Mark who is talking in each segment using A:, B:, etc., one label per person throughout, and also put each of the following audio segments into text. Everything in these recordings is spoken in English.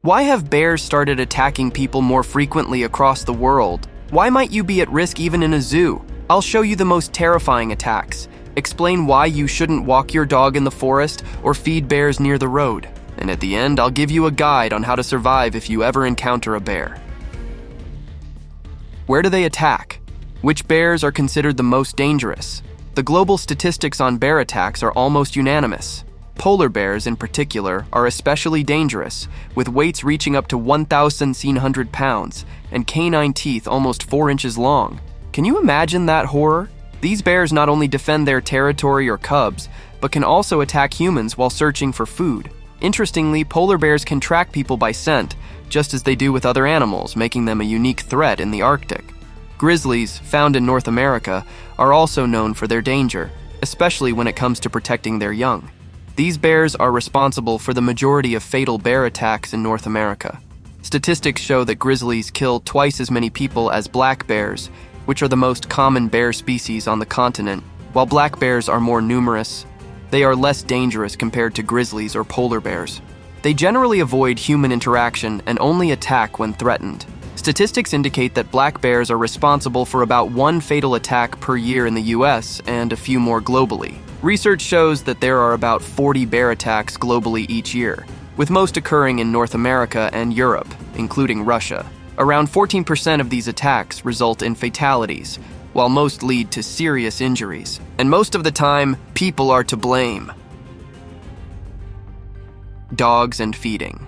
A: Why have bears started attacking people more frequently across the world? Why might you be at risk even in a zoo? I'll show you the most terrifying attacks, explain why you shouldn't walk your dog in the forest or feed bears near the road. And at the end, I'll give you a guide on how to survive if you ever encounter a bear. Where do they attack? Which bears are considered the most dangerous? The global statistics on bear attacks are almost unanimous. Polar bears, in particular, are especially dangerous, with weights reaching up to 1,700 pounds and canine teeth almost 4 inches long. Can you imagine that horror? These bears not only defend their territory or cubs, but can also attack humans while searching for food. Interestingly, polar bears can track people by scent, just as they do with other animals, making them a unique threat in the Arctic. Grizzlies, found in North America, are also known for their danger, especially when it comes to protecting their young. These bears are responsible for the majority of fatal bear attacks in North America. Statistics show that grizzlies kill twice as many people as black bears, which are the most common bear species on the continent. While black bears are more numerous, they are less dangerous compared to grizzlies or polar bears. They generally avoid human interaction and only attack when threatened. Statistics indicate that black bears are responsible for about 1 fatal attack per year in the US and a few more globally. Research shows that there are about 40 bear attacks globally each year, with most occurring in North America and Europe, including Russia. Around 14% of these attacks result in fatalities, while most lead to serious injuries. And most of the time, people are to blame. Dogs and feeding.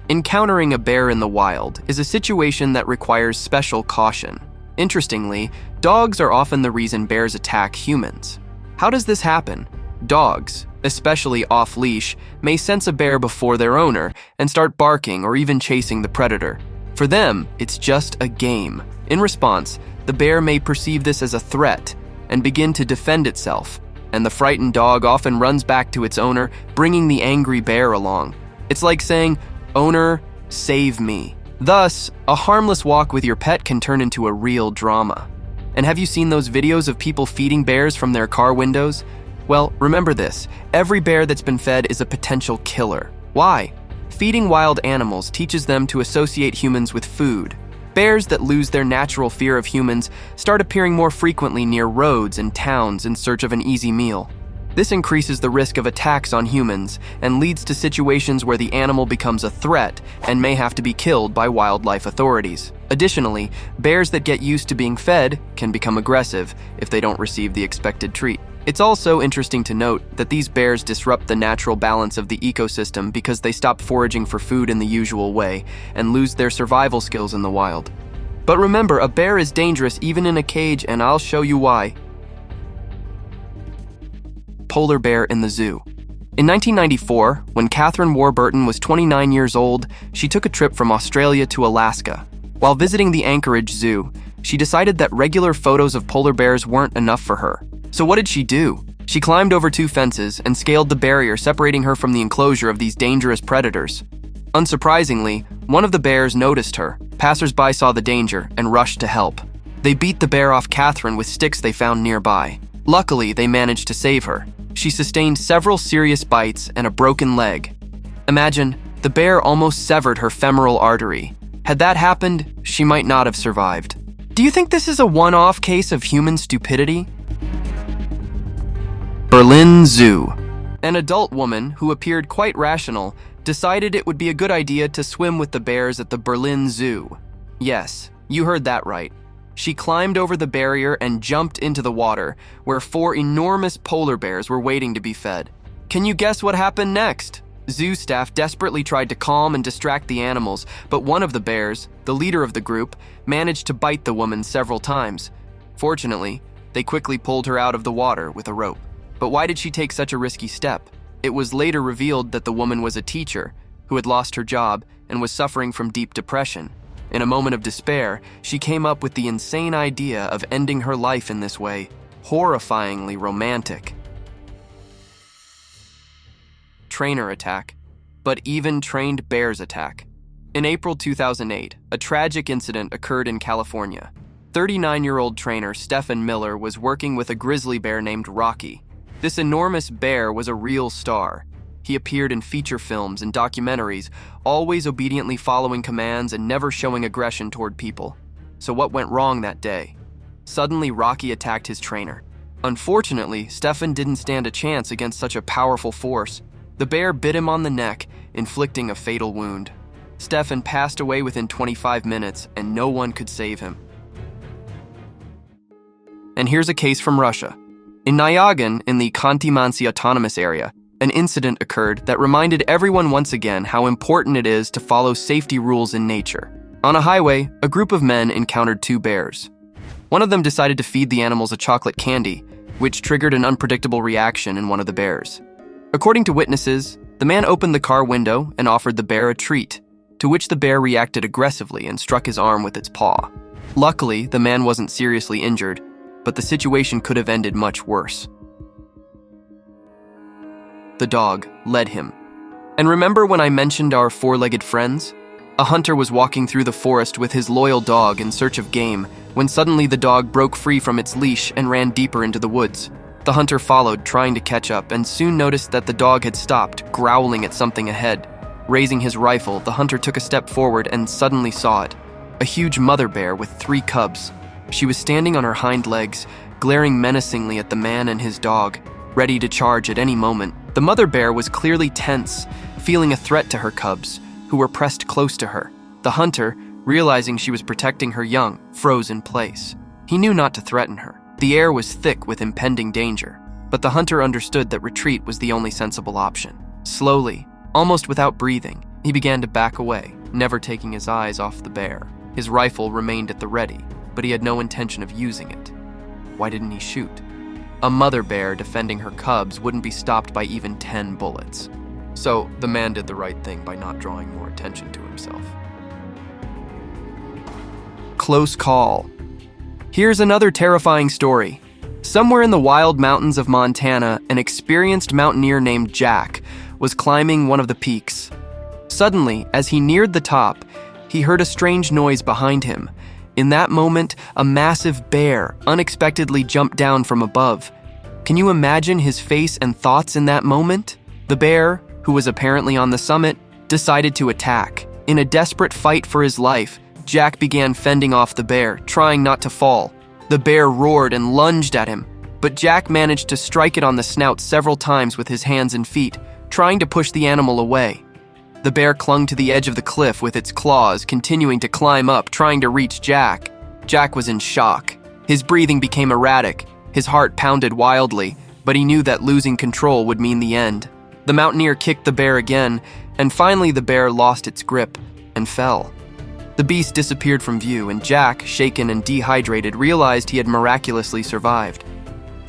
A: Encountering a bear in the wild is a situation that requires special caution. Interestingly, dogs are often the reason bears attack humans. How does this happen? Dogs, especially off-leash, may sense a bear before their owner and start barking or even chasing the predator. For them, it's just a game. In response, the bear may perceive this as a threat and begin to defend itself, and the frightened dog often runs back to its owner, bringing the angry bear along. It's like saying, "Owner, save me." Thus, a harmless walk with your pet can turn into a real drama. And have you seen those videos of people feeding bears from their car windows? Well, remember this, every bear that's been fed is a potential killer. Why? Feeding wild animals teaches them to associate humans with food. Bears that lose their natural fear of humans start appearing more frequently near roads and towns in search of an easy meal. This increases the risk of attacks on humans and leads to situations where the animal becomes a threat and may have to be killed by wildlife authorities. Additionally, bears that get used to being fed can become aggressive if they don't receive the expected treat. It's also interesting to note that these bears disrupt the natural balance of the ecosystem because they stop foraging for food in the usual way and lose their survival skills in the wild. But remember, a bear is dangerous even in a cage, and I'll show you why. Polar bear in the zoo. In 1994, when Catherine Warburton was 29 years old, she took a trip from Australia to Alaska. While visiting the Anchorage Zoo, she decided that regular photos of polar bears weren't enough for her. So what did she do? She climbed over 2 fences and scaled the barrier separating her from the enclosure of these dangerous predators. Unsurprisingly, one of the bears noticed her. Passers-by saw the danger and rushed to help. They beat the bear off Catherine with sticks they found nearby. Luckily, they managed to save her. She sustained several serious bites and a broken leg. Imagine, the bear almost severed her femoral artery. Had that happened, she might not have survived. Do you think this is a one-off case of human stupidity? Berlin Zoo. An adult woman who appeared quite rational decided it would be a good idea to swim with the bears at the Berlin Zoo. Yes, you heard that right. She climbed over the barrier and jumped into the water, where 4 enormous polar bears were waiting to be fed. Can you guess what happened next? Zoo staff desperately tried to calm and distract the animals, but one of the bears, the leader of the group, managed to bite the woman several times. Fortunately, they quickly pulled her out of the water with a rope. But why did she take such a risky step? It was later revealed that the woman was a teacher who had lost her job and was suffering from deep depression. In a moment of despair, she came up with the insane idea of ending her life in this way. Horrifyingly romantic. Trainer attack. But even trained bears attack. In April 2008, a tragic incident occurred in California. 39-year-old trainer Stephen Miller was working with a grizzly bear named Rocky. This enormous bear was a real star. He appeared in feature films and documentaries, always obediently following commands and never showing aggression toward people. So what went wrong that day? Suddenly, Rocky attacked his trainer. Unfortunately, Stefan didn't stand a chance against such a powerful force. The bear bit him on the neck, inflicting a fatal wound. Stefan passed away within 25 minutes, and no one could save him. And here's a case from Russia. In Nyagan, in the Khanty-Mansi Autonomous Area, an incident occurred that reminded everyone once again how important it is to follow safety rules in nature. On a highway, a group of men encountered two bears. One of them decided to feed the animals a chocolate candy, which triggered an unpredictable reaction in one of the bears. According to witnesses, the man opened the car window and offered the bear a treat, to which the bear reacted aggressively and struck his arm with its paw. Luckily, the man wasn't seriously injured, but the situation could have ended much worse. The dog led him. And remember when I mentioned our four-legged friends? A hunter was walking through the forest with his loyal dog in search of game, when suddenly the dog broke free from its leash and ran deeper into the woods. The hunter followed, trying to catch up, and soon noticed that the dog had stopped, growling at something ahead. Raising his rifle, the hunter took a step forward and suddenly saw it. A huge mother bear with 3 cubs. She was standing on her hind legs, glaring menacingly at the man and his dog, ready to charge at any moment. The mother bear was clearly tense, feeling a threat to her cubs, who were pressed close to her. The hunter, realizing she was protecting her young, froze in place. He knew not to threaten her. The air was thick with impending danger, but the hunter understood that retreat was the only sensible option. Slowly, almost without breathing, he began to back away, never taking his eyes off the bear. His rifle remained at the ready, but he had no intention of using it. Why didn't he shoot? A mother bear defending her cubs wouldn't be stopped by even 10 bullets. So the man did the right thing by not drawing more attention to himself. Close call. Here's another terrifying story. Somewhere in the wild mountains of Montana, an experienced mountaineer named Jack was climbing one of the peaks. Suddenly, as he neared the top, he heard a strange noise behind him. In that moment, a massive bear unexpectedly jumped down from above. Can you imagine his face and thoughts in that moment? The bear, who was apparently on the summit, decided to attack. In a desperate fight for his life, Jack began fending off the bear, trying not to fall. The bear roared and lunged at him, but Jack managed to strike it on the snout several times with his hands and feet, trying to push the animal away. The bear clung to the edge of the cliff with its claws, continuing to climb up, trying to reach Jack. Jack was in shock. His breathing became erratic. His heart pounded wildly, but he knew that losing control would mean the end. The mountaineer kicked the bear again, and finally the bear lost its grip and fell. The beast disappeared from view, and Jack, shaken and dehydrated, realized he had miraculously survived.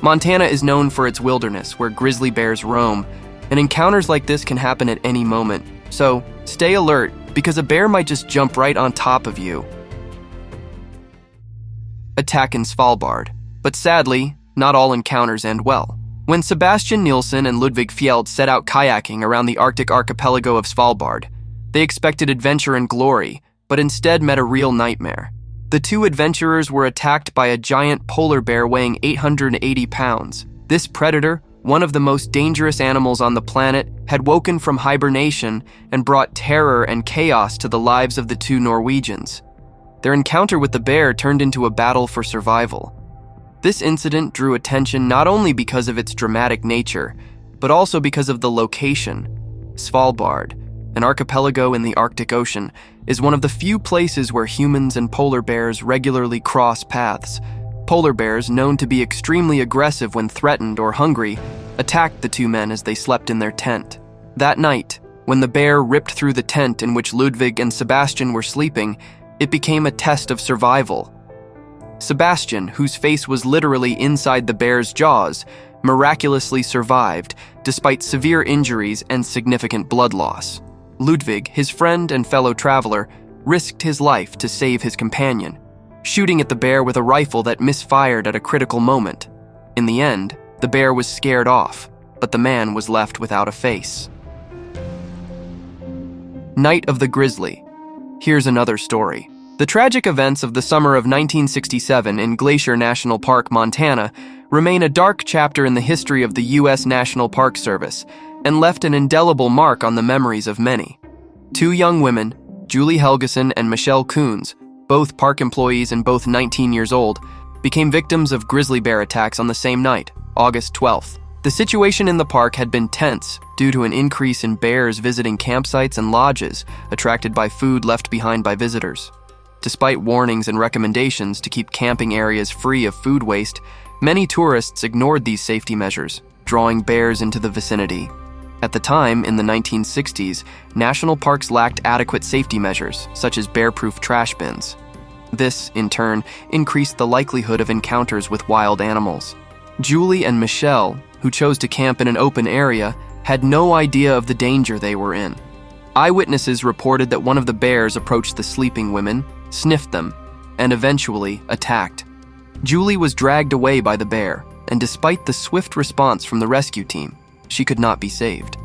A: Montana is known for its wilderness, where grizzly bears roam, and encounters like this can happen at any moment. So, stay alert, because a bear might just jump right on top of you. Attack in Svalbard. But sadly, not all encounters end well. When Sebastian Nielsen and Ludvig Fjeld set out kayaking around the Arctic archipelago of Svalbard, they expected adventure and glory, but instead met a real nightmare. The two adventurers were attacked by a giant polar bear weighing 880 pounds. This predator, one of the most dangerous animals on the planet, had woken from hibernation and brought terror and chaos to the lives of the two Norwegians. Their encounter with the bear turned into a battle for survival. This incident drew attention not only because of its dramatic nature, but also because of the location. Svalbard, an archipelago in the Arctic Ocean, is one of the few places where humans and polar bears regularly cross paths. Polar bears, known to be extremely aggressive when threatened or hungry, attacked the two men as they slept in their tent. That night, when the bear ripped through the tent in which Ludvig and Sebastian were sleeping, it became a test of survival. Sebastian, whose face was literally inside the bear's jaws, miraculously survived despite severe injuries and significant blood loss. Ludvig, his friend and fellow traveler, risked his life to save his companion, shooting at the bear with a rifle that misfired at a critical moment. In the end, the bear was scared off, but the man was left without a face. Night of the Grizzly. Here's another story. The tragic events of the summer of 1967 in Glacier National Park, Montana, remain a dark chapter in the history of the U.S. National Park Service and left an indelible mark on the memories of many. Two young women, Julie Helgeson and Michelle Coons, both park employees and both 19 years old, became victims of grizzly bear attacks on the same night, August 12th. The situation in the park had been tense due to an increase in bears visiting campsites and lodges attracted by food left behind by visitors. Despite warnings and recommendations to keep camping areas free of food waste, many tourists ignored these safety measures, drawing bears into the vicinity. At the time, in the 1960s, national parks lacked adequate safety measures, such as bear-proof trash bins. This, in turn, increased the likelihood of encounters with wild animals. Julie and Michelle, who chose to camp in an open area, had no idea of the danger they were in. Eyewitnesses reported that one of the bears approached the sleeping women, sniffed them, and eventually attacked. Julie was dragged away by the bear, and despite the swift response from the rescue team, she could not be saved.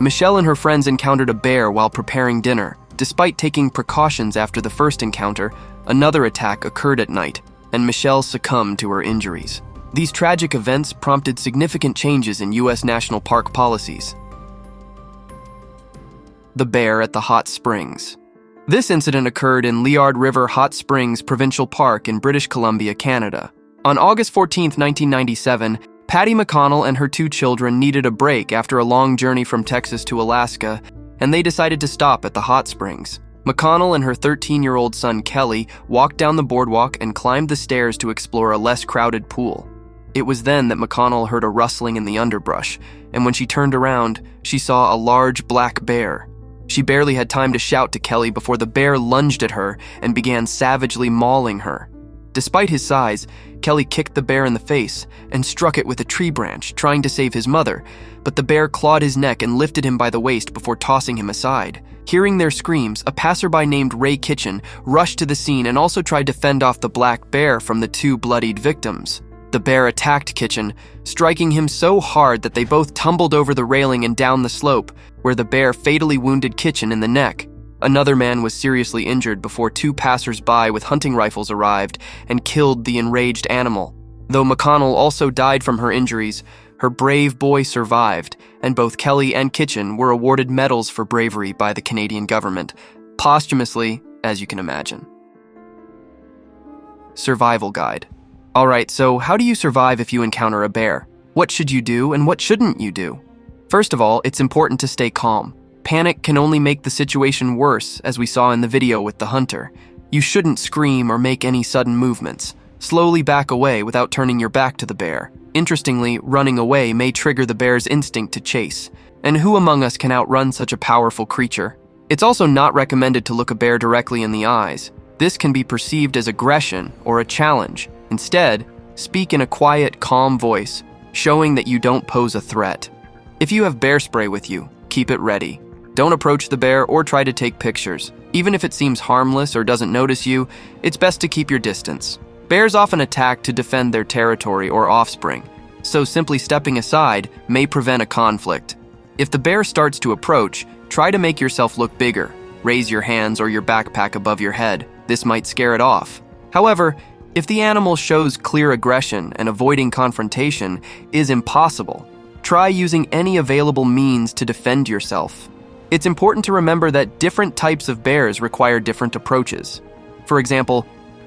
A: Michelle and her friends encountered a bear while preparing dinner. Despite taking precautions after the first encounter, another attack occurred at night, and Michelle succumbed to her injuries. These tragic events prompted significant changes in U.S. national park policies. The bear at the hot springs. This incident occurred in Liard River Hot Springs Provincial Park in British Columbia, Canada. On August 14, 1997, Patty McConnell and her two children needed a break after a long journey from Texas to Alaska, and they decided to stop at the hot springs. McConnell and her 13-year-old son Kelly walked down the boardwalk and climbed the stairs to explore a less crowded pool. It was then that McConnell heard a rustling in the underbrush, and when she turned around, she saw a large black bear. She barely had time to shout to Kelly before the bear lunged at her and began savagely mauling her. Despite his size, Kelly kicked the bear in the face and struck it with a tree branch, trying to save his mother, but the bear clawed his neck and lifted him by the waist before tossing him aside. Hearing their screams, a passerby named Ray Kitchen rushed to the scene and also tried to fend off the black bear from the two bloodied victims. The bear attacked Kitchen, striking him so hard that they both tumbled over the railing and down the slope, where the bear fatally wounded Kitchen in the neck. Another man was seriously injured before two passers-by with hunting rifles arrived and killed the enraged animal. Though McConnell also died from her injuries, her brave boy survived, and both Kelly and Kitchen were awarded medals for bravery by the Canadian government, posthumously, as you can imagine. Survival Guide. Alright, so how do you survive if you encounter a bear? What should you do and what shouldn't you do? First of all, it's important to stay calm. Panic can only make the situation worse, as we saw in the video with the hunter. You shouldn't scream or make any sudden movements. Slowly back away without turning your back to the bear. Interestingly, running away may trigger the bear's instinct to chase. And who among us can outrun such a powerful creature? It's also not recommended to look a bear directly in the eyes. This can be perceived as aggression or a challenge. Instead, speak in a quiet, calm voice, showing that you don't pose a threat. If you have bear spray with you, keep it ready. Don't approach the bear or try to take pictures. Even if it seems harmless or doesn't notice you, it's best to keep your distance. Bears often attack to defend their territory or offspring, so simply stepping aside may prevent a conflict. If the bear starts to approach, try to make yourself look bigger. Raise your hands or your backpack above your head. This might scare it off. However, if the animal shows clear aggression and avoiding confrontation is impossible, try using any available means to defend yourself. It's important to remember that different types of bears require different approaches. For example,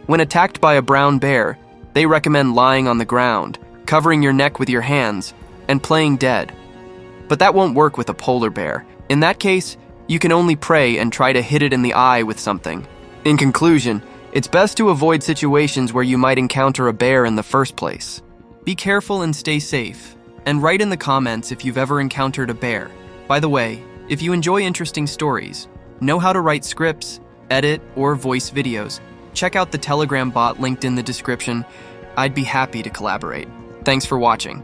A: when attacked by a brown bear, they recommend lying on the ground, covering your neck with your hands, and playing dead. But that won't work with a polar bear. In that case, you can only pray and try to hit it in the eye with something. In conclusion, it's best to avoid situations where you might encounter a bear in the first place. Be careful and stay safe, and write in the comments if you've ever encountered a bear. By the way, if you enjoy interesting stories, know how to write scripts, edit, or voice videos, check out the Telegram bot linked in the description. I'd be happy to collaborate. Thanks for watching.